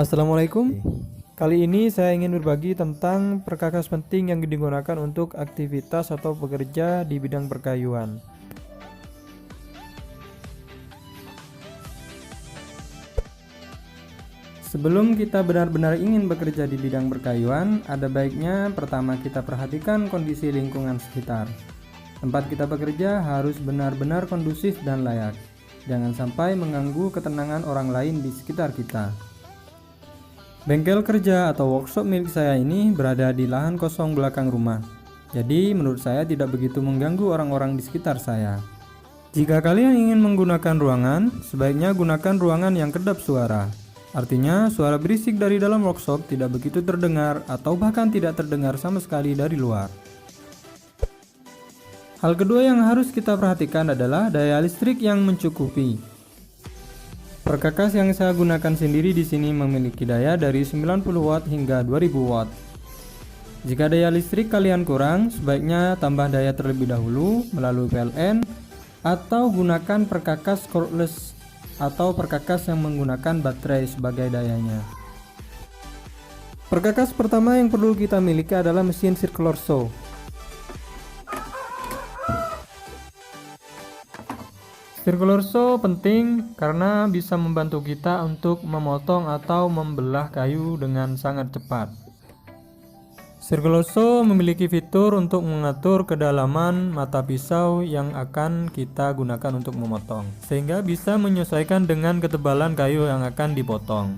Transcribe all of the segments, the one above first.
Assalamualaikum. Kali ini saya ingin berbagi tentang perkakas penting yang digunakan untuk aktivitas atau bekerja di bidang perkayuan. Sebelum kita benar-benar ingin bekerja di bidang perkayuan, ada baiknya pertama kita perhatikan kondisi lingkungan sekitar. Tempat kita bekerja harus benar-benar kondusif dan layak. Jangan sampai mengganggu ketenangan orang lain di sekitar kita. Bengkel kerja atau workshop milik saya ini berada di lahan kosong belakang rumah. Jadi menurut saya tidak begitu mengganggu orang-orang di sekitar saya. Jika kalian ingin menggunakan ruangan, sebaiknya gunakan ruangan yang kedap suara. Artinya suara berisik dari dalam workshop tidak begitu terdengar atau bahkan tidak terdengar sama sekali dari luar. Hal kedua yang harus kita perhatikan adalah daya listrik yang mencukupi. Perkakas yang saya gunakan sendiri di sini memiliki daya dari 90 watt hingga 2000 watt. Jika daya listrik kalian kurang, sebaiknya tambah daya terlebih dahulu melalui PLN atau gunakan perkakas cordless atau perkakas yang menggunakan baterai sebagai dayanya. Perkakas pertama yang perlu kita miliki adalah mesin circular saw. Circular saw penting karena bisa membantu kita untuk memotong atau membelah kayu dengan sangat cepat. Circular saw memiliki fitur untuk mengatur kedalaman mata pisau yang akan kita gunakan untuk memotong, sehingga bisa menyesuaikan dengan ketebalan kayu yang akan dipotong.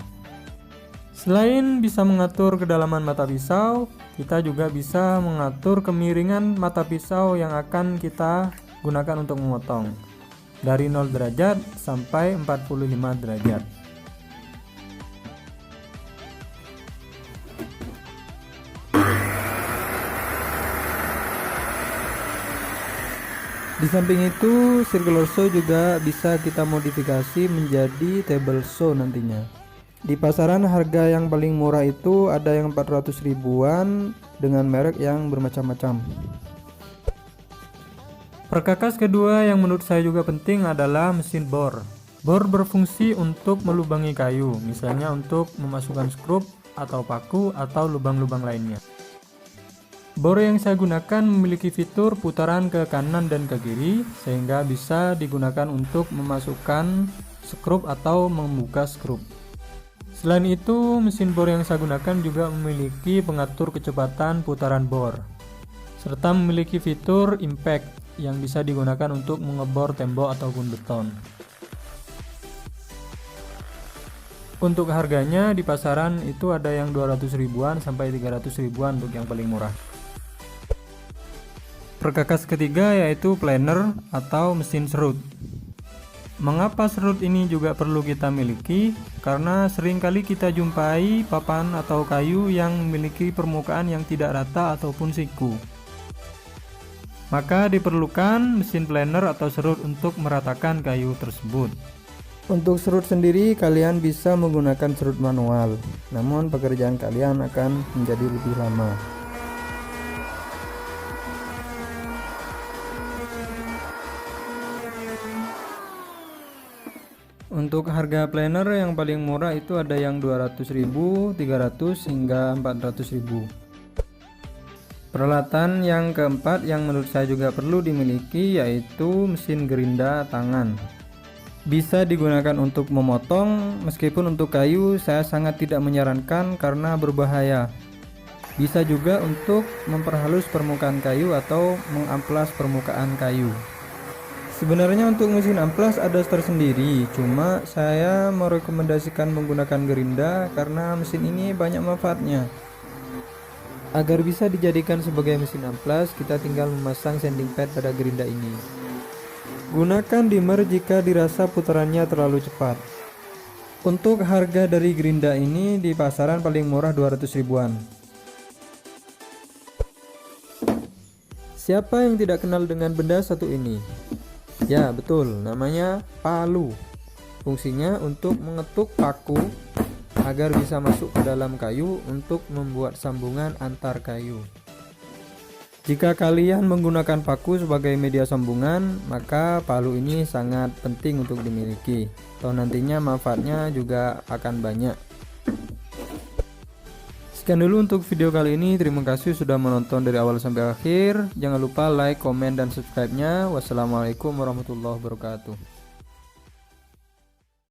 Selain bisa mengatur kedalaman mata pisau, kita juga bisa mengatur kemiringan mata pisau yang akan kita gunakan untuk memotong. Dari 0 derajat sampai 45 derajat. Di samping itu, circular saw juga bisa kita modifikasi menjadi table saw nantinya. Di pasaran harga yang paling murah itu ada yang 400 ribuan dengan merek yang bermacam-macam. Perkakas kedua yang menurut saya juga penting adalah mesin bor. Bor berfungsi untuk melubangi kayu, misalnya untuk memasukkan skrup atau paku atau lubang-lubang lainnya. Bor yang saya gunakan memiliki fitur putaran ke kanan dan ke kiri, sehingga bisa digunakan untuk memasukkan skrup atau membuka skrup. Selain itu, mesin bor yang saya gunakan juga memiliki pengatur kecepatan putaran bor, serta memiliki fitur impact yang bisa digunakan untuk mengebor tembok ataupun beton. Untuk harganya di pasaran itu ada yang 200 ribuan sampai 300 ribuan untuk yang paling murah. Perkakas ketiga yaitu planer atau mesin serut. Mengapa serut ini juga perlu kita miliki? Karena seringkali kita jumpai papan atau kayu yang memiliki permukaan yang tidak rata ataupun siku. Maka diperlukan mesin planer atau serut untuk meratakan kayu tersebut. Untuk serut sendiri kalian bisa menggunakan serut manual, namun pekerjaan kalian akan menjadi lebih lama. Untuk harga planer yang paling murah itu ada yang 200.000, 300 hingga 400.000. Peralatan yang keempat yang menurut saya juga perlu dimiliki yaitu mesin gerinda tangan. Bisa digunakan untuk memotong, meskipun untuk kayu saya sangat tidak menyarankan karena berbahaya. Bisa juga untuk memperhalus permukaan kayu atau mengamplas permukaan kayu. Sebenarnya untuk mesin amplas ada tersendiri, cuma saya merekomendasikan menggunakan gerinda karena mesin ini banyak manfaatnya. Agar bisa dijadikan sebagai mesin amplas, kita tinggal memasang sanding pad pada gerinda ini. Gunakan dimmer jika dirasa putarannya terlalu cepat. Untuk harga dari gerinda ini di pasaran paling murah 200 ribuan. Siapa yang tidak kenal dengan benda satu ini? Ya betul, namanya palu. Fungsinya untuk mengetuk paku agar bisa masuk ke dalam kayu untuk membuat sambungan antar kayu. Jika kalian menggunakan paku sebagai media sambungan, maka palu ini sangat penting untuk dimiliki. Atau nantinya manfaatnya juga akan banyak. Sekian dulu untuk video kali ini. Terima kasih sudah menonton dari awal sampai akhir. Jangan lupa like, komen, dan subscribe-nya. Wassalamualaikum warahmatullahi wabarakatuh.